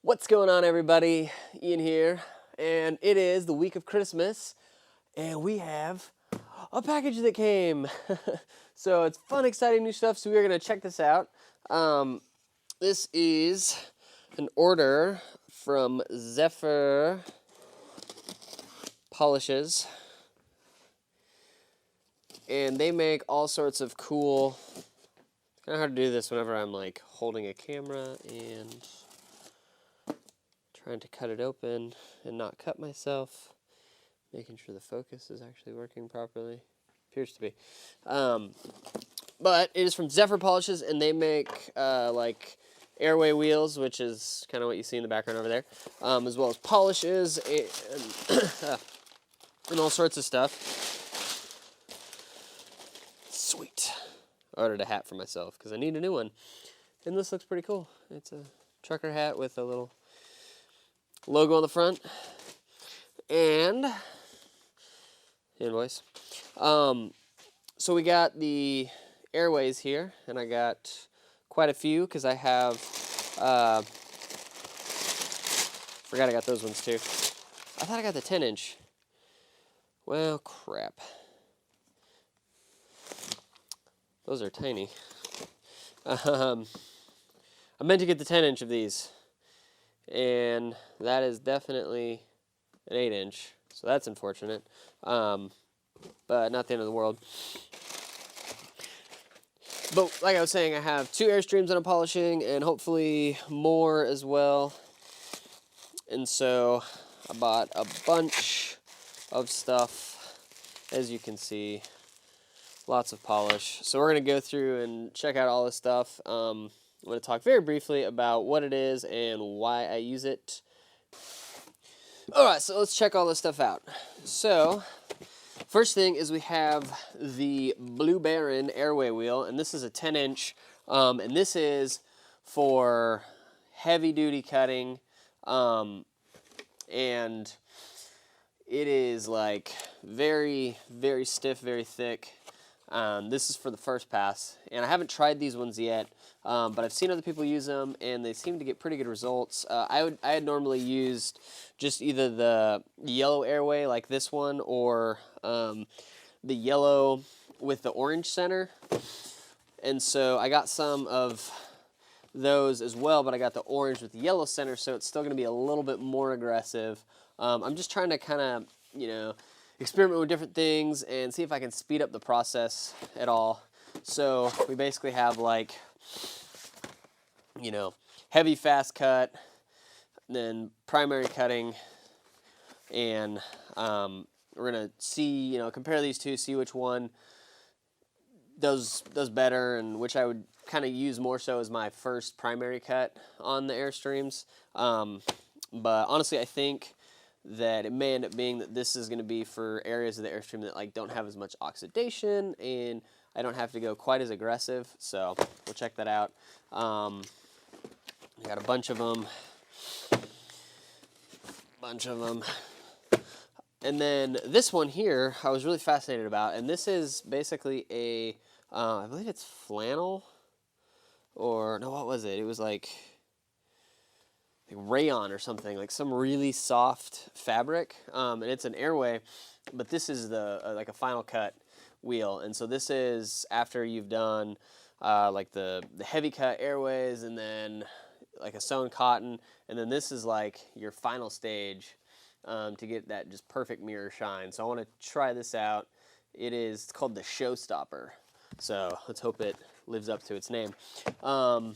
What's going on, everybody? Ian here, and it is the week of Christmas, and we have a package that came. So it's fun, exciting new stuff, so we're going to check this out. This is an order from Zephyr Polishes, and they make all sorts of cool... It's kind of hard to do this whenever I'm like holding a camera and trying to cut it open and not cut myself, making sure the focus is actually working properly. Appears to be. But it is from Zephyr Polishes, and they make like airway wheels, which is kind of what you see in the background over there, as well as polishes and all sorts of stuff. Sweet. I ordered a hat for myself because I need a new one, and this looks pretty cool. It's a trucker hat with a little logo on the front and invoice. So we got the Airways here, and I got quite a few because I have forgot I got those ones too. I thought I got the 10-inch. Well, crap. Those are tiny. I meant to get the 10-inch of these, and that is definitely an 8-inch, so that's unfortunate, but not the end of the world. But like I was saying, I have 2 Airstreams that I'm polishing, and hopefully more as well, and so I bought a bunch of stuff, as you can see, lots of polish. So we're going to go through and check out all this stuff. I'm going to talk very briefly about what it is and why I use it. Alright, so let's check all this stuff out. So, first thing is we have the Blue and Orange Airway wheel, and this is a 10-inch, and this is for heavy-duty cutting, and it is like very, very stiff, very thick. This is for the first pass, and I haven't tried these ones yet, but I've seen other people use them, and they seem to get pretty good results. I had normally used just either the yellow airway like this one, or the yellow with the orange center, and so I got some of those as well, but I got the orange with the yellow center, so it's still going to be a little bit more aggressive. I'm just trying to kind of, experiment with different things and see if I can speed up the process at all. So we basically have like, heavy fast cut, then primary cutting, and we're gonna see, compare these two, see which one does better, and which I would kind of use more so as my first primary cut on the Airstreams. But honestly, I think that it may end up being that this is going to be for areas of the Airstream that like don't have as much oxidation, and I don't have to go quite as aggressive. So we'll check that out. I got a bunch of them. And then this one here, I was really fascinated about, and this is basically a, I believe it's flannel, or no, what was it? It was like rayon or something, like some really soft fabric, and it's an airway, but this is the like a final cut wheel, and so this is after you've done like the heavy cut airways, and then like a sewn cotton, and then this is like your final stage to get that just perfect mirror shine. So I want to try this out. It's called the Showstopper, so let's hope it lives up to its name. And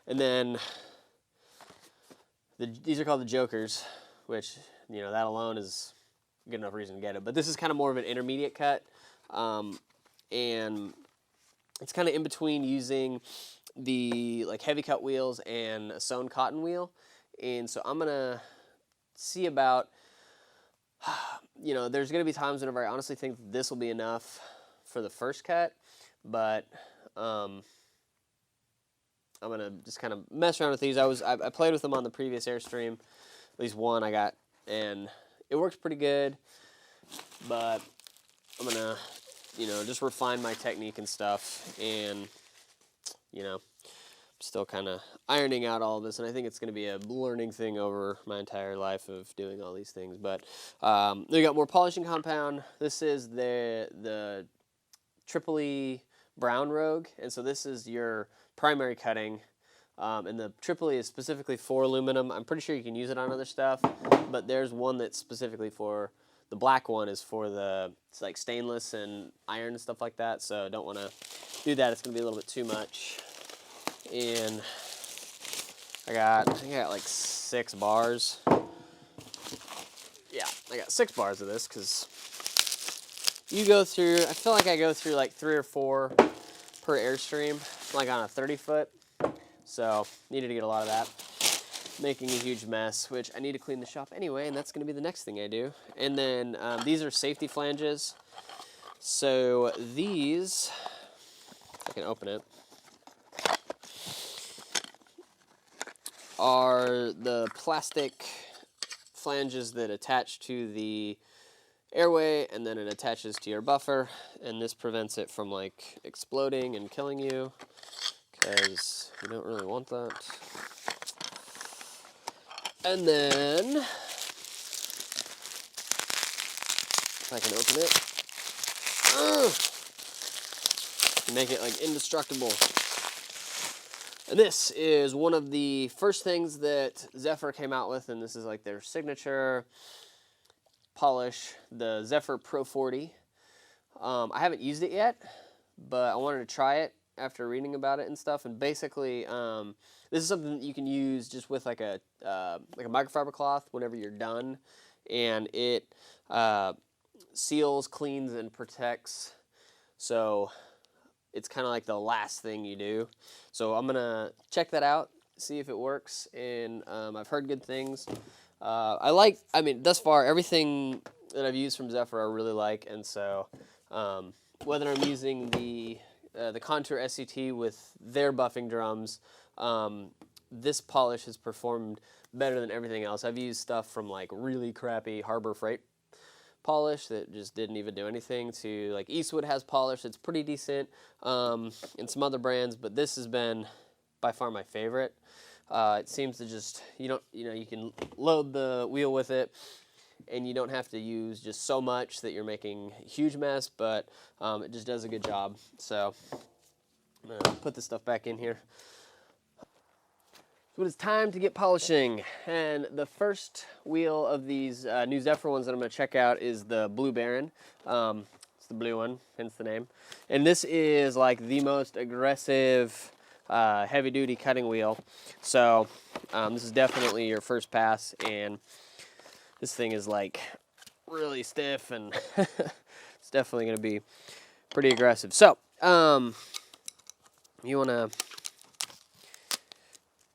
then these are called the Jokers, which, that alone is good enough reason to get it. But this is kind of more of an intermediate cut, and it's kind of in between using the like heavy cut wheels and a sewn cotton wheel. And so I'm gonna see about, there's gonna be times whenever I honestly think this will be enough for the first cut, but I'm going to just kind of mess around with these. I played with them on the previous Airstream, at least one I got, and it works pretty good, but I'm going to, just refine my technique and stuff, and, still kind of ironing out all of this, and I think it's going to be a learning thing over my entire life of doing all these things. But we got more polishing compound. This is the Tripoli brown rogue, and so this is your primary cutting. And the Tripoli is specifically for aluminum. I'm pretty sure you can use it on other stuff, but there's one that's specifically for, the black one is for it's like stainless and iron and stuff like that, so don't want to do that. It's going to be a little bit too much. And I think I got like 6 bars. Yeah, I got 6 bars of this because you go through, I feel like I go through like 3 or 4 per Airstream, like on a 30-foot. So needed to get a lot of that. Making a huge mess, which I need to clean the shop anyway, and that's going to be the next thing I do. And then these are safety flanges. So these, I can open it, are the plastic flanges that attach to the airway, and then it attaches to your buffer, and this prevents it from like exploding and killing you, because you don't really want that. And then, if I can open it, make it like indestructible. And this is one of the first things that Zephyr came out with, and this is like their signature polish, the Zephyr Pro 40. I haven't used it yet, but I wanted to try it after reading about it and stuff. And basically, this is something that you can use just with like a microfiber cloth whenever you're done, and it seals, cleans, and protects. So it's kind of like the last thing you do. So I'm gonna check that out, see if it works, and I've heard good things. I mean, thus far, everything that I've used from Zephyr I really like, and so whether I'm using the Contour SCT with their buffing drums, this polish has performed better than everything else. I've used stuff from like really crappy Harbor Freight polish that just didn't even do anything, to like Eastwood has polish that's pretty decent, and some other brands, but this has been by far my favorite. It seems to just, you can load the wheel with it, and you don't have to use just so much that you're making a huge mess, but it just does a good job. So I'm going to put this stuff back in here. So it is time to get polishing, and the first wheel of these new Zephyr ones that I'm going to check out is the Blue Baron. It's the blue one, hence the name. And this is like the most aggressive heavy-duty cutting wheel. So this is definitely your first pass, and this thing is like really stiff, and it's definitely going to be pretty aggressive. So you want to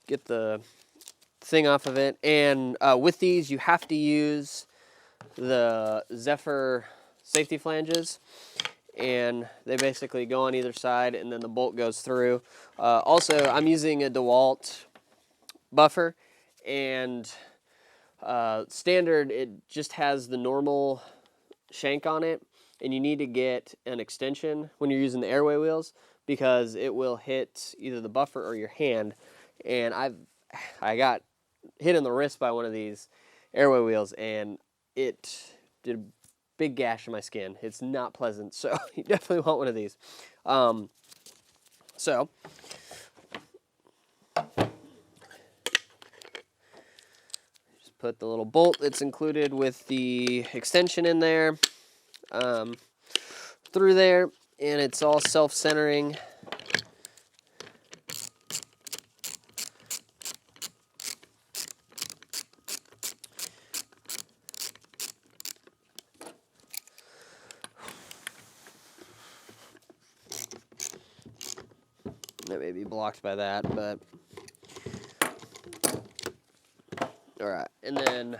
get the thing off of it, and with these you have to use the Zephyr safety flanges, and they basically go on either side, and then the bolt goes through. Also, I'm using a DeWalt buffer, and standard, it just has the normal shank on it, and you need to get an extension when you're using the airway wheels, because it will hit either the buffer or your hand. And I got hit in the wrist by one of these airway wheels, and it did a big gash in my skin. It's not pleasant, so you definitely want one of these. So just put the little bolt that's included with the extension in there, through there, and it's all self-centering. That may be blocked by that, but all right. And then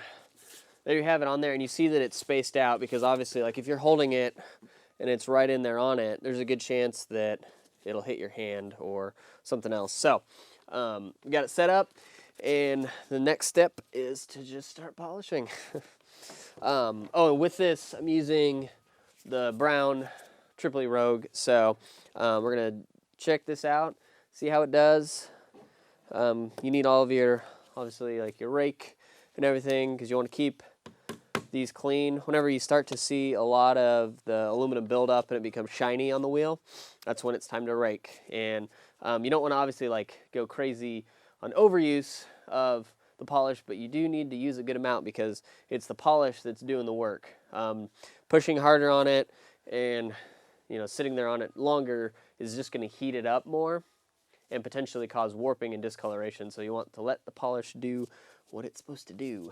there you have it on there, and you see that it's spaced out, because obviously, like, if you're holding it and it's right in there on it, there's a good chance that it'll hit your hand or something else. So we got it set up, and the next step is to just start polishing. Oh, and with this, I'm using the brown Tripoli Rogue, so we're gonna check this out, see how it does, You need all of your, obviously, like your rake and everything, because you want to keep these clean. Whenever you start to see a lot of the aluminum build up and it becomes shiny on the wheel, that's when it's time to rake. And you don't want to obviously like go crazy on overuse of the polish, but you do need to use a good amount because it's the polish that's doing the work. Pushing harder on it and sitting there on it longer is just going to heat it up more and potentially cause warping and discoloration. So you want to let the polish do what it's supposed to do.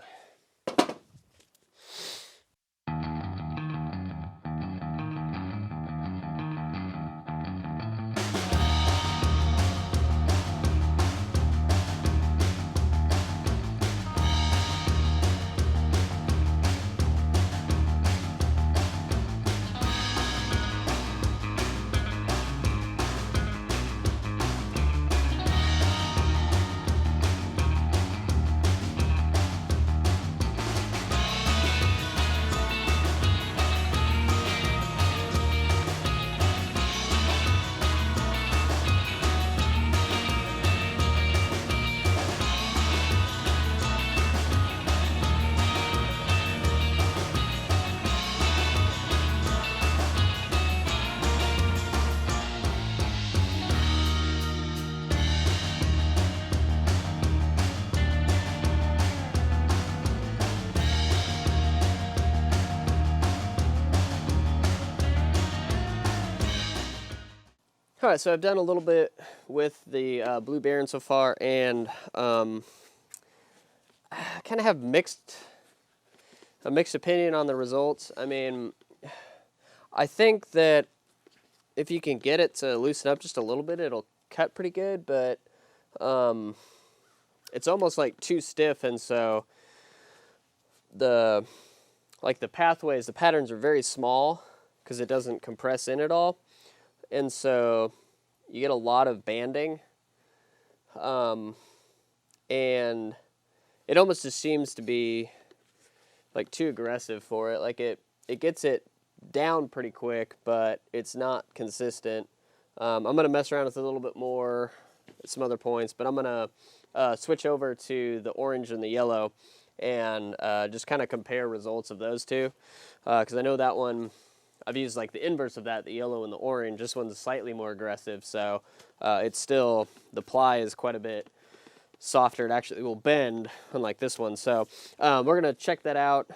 All right, so I've done a little bit with the Blue Baron so far, and I kind of have a mixed opinion on the results. I mean, I think that if you can get it to loosen up just a little bit, it'll cut pretty good, but it's almost like too stiff, and so the pathways, the patterns are very small because it doesn't compress in at all. And so you get a lot of banding, and it almost just seems to be like too aggressive for it. Like it gets it down pretty quick, but it's not consistent. I'm going to mess around with it a little bit more at some other points, but I'm going to switch over to the orange and the yellow and just kind of compare results of those two, because I know that one, I've used like the inverse of that, the yellow and the orange. This one's slightly more aggressive, so it's still, the ply is quite a bit softer. It actually will bend, unlike this one. So we're going to check that out.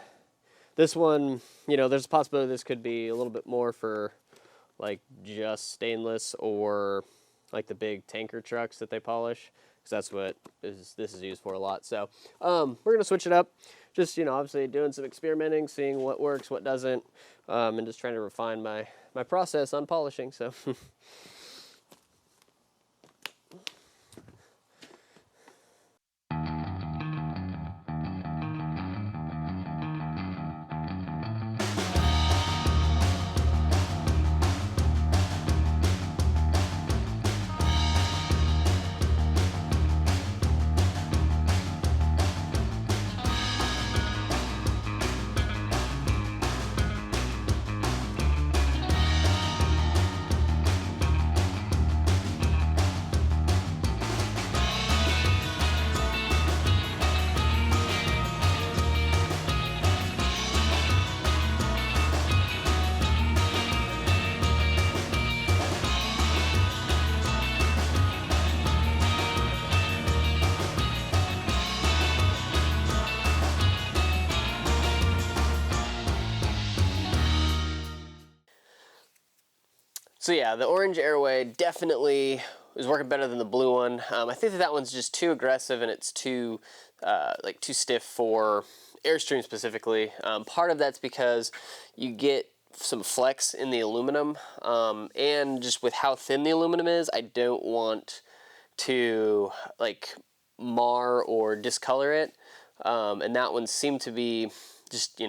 This one, there's a possibility this could be a little bit more for like just stainless or like the big tanker trucks that they polish, because that's what this is used for a lot. So we're going to switch it up. Just, obviously doing some experimenting, seeing what works, what doesn't, and just trying to refine my process on polishing. So So yeah, the Orange Airway definitely is working better than the blue one. I think that one's just too aggressive and it's too too stiff for Airstream specifically. Part of that's because you get some flex in the aluminum, and just with how thin the aluminum is, I don't want to like mar or discolor it. And that one seemed to be just,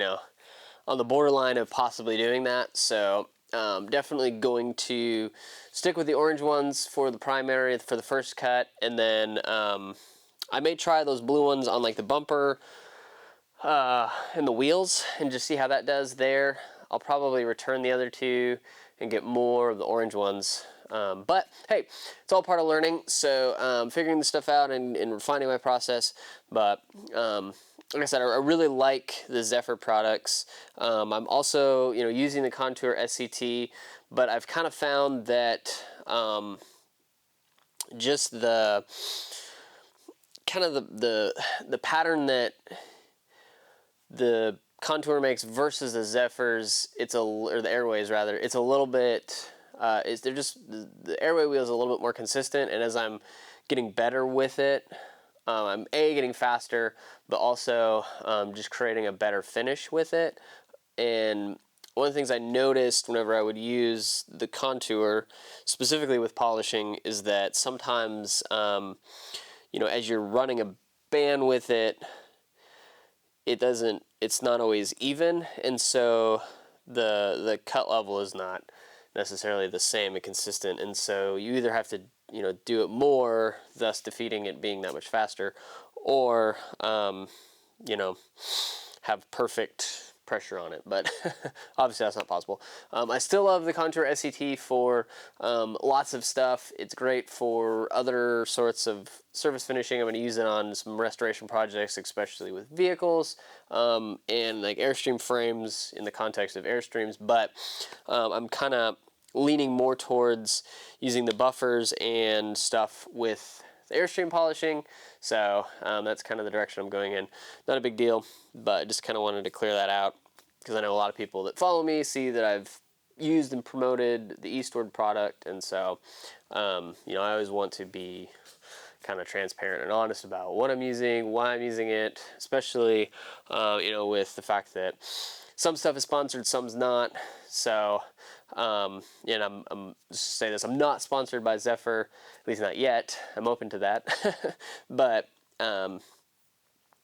on the borderline of possibly doing that. So definitely going to stick with the orange ones for the primary, for the first cut, and then I may try those blue ones on like the bumper and the wheels and just see how that does there. I'll probably return the other two and get more of the orange ones But hey, it's all part of learning. So figuring this stuff out and refining my process. But like I said, I really like the Zephyr products. I'm also, using the Contour SCT, but I've kind of found that just the kind of the pattern that the Contour makes versus the Zephyrs, or the Airways rather, it's a little bit. They're just the Airway wheel is a little bit more consistent, and as I'm getting better with it, I'm getting faster, but also just creating a better finish with it. And one of the things I noticed whenever I would use the Contour, specifically with polishing, is that sometimes, as you're running a band with it, it's not always even, and so the cut level is not necessarily the same and consistent, and so you either have to do it more, thus defeating it being that much faster, or have perfect pressure on it, but obviously that's not possible. I still love the Contour SCT for lots of stuff. It's great for other sorts of surface finishing. I'm going to use it on some restoration projects, especially with vehicles and like Airstream frames in the context of Airstreams, but I'm kind of leaning more towards using the buffers and stuff with the Airstream polishing, so that's kind of the direction I'm going in. Not a big deal, but just kind of wanted to clear that out because I know a lot of people that follow me see that I've used and promoted the Eastward product, and so I always want to be kind of transparent and honest about what I'm using, why I'm using it, especially with the fact that some stuff is sponsored, some's not. So I'm just say this, I'm not sponsored by Zephyr, at least not yet. I'm open to that. But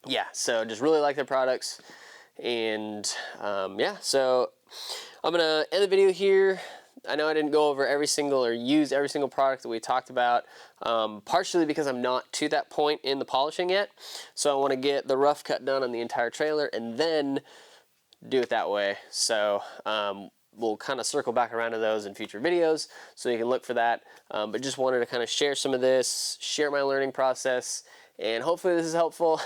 yeah, so just really like their products. And yeah, so I'm gonna end the video here. I know I didn't go over every single or use every single product that we talked about, partially because I'm not to that point in the polishing yet. So I want to get the rough cut done on the entire trailer and then do it that way. So we'll kind of circle back around to those in future videos, so you can look for that. But just wanted to kind of share some of this, share my learning process, and hopefully this is helpful.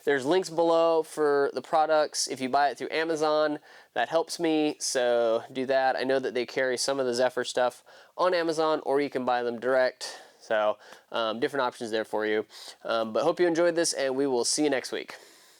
There's links below for the products. If you buy it through Amazon, that helps me, so do that. I know that they carry some of the Zephyr stuff on Amazon, or you can buy them direct. So different options there for you. But hope you enjoyed this, and we will see you next week.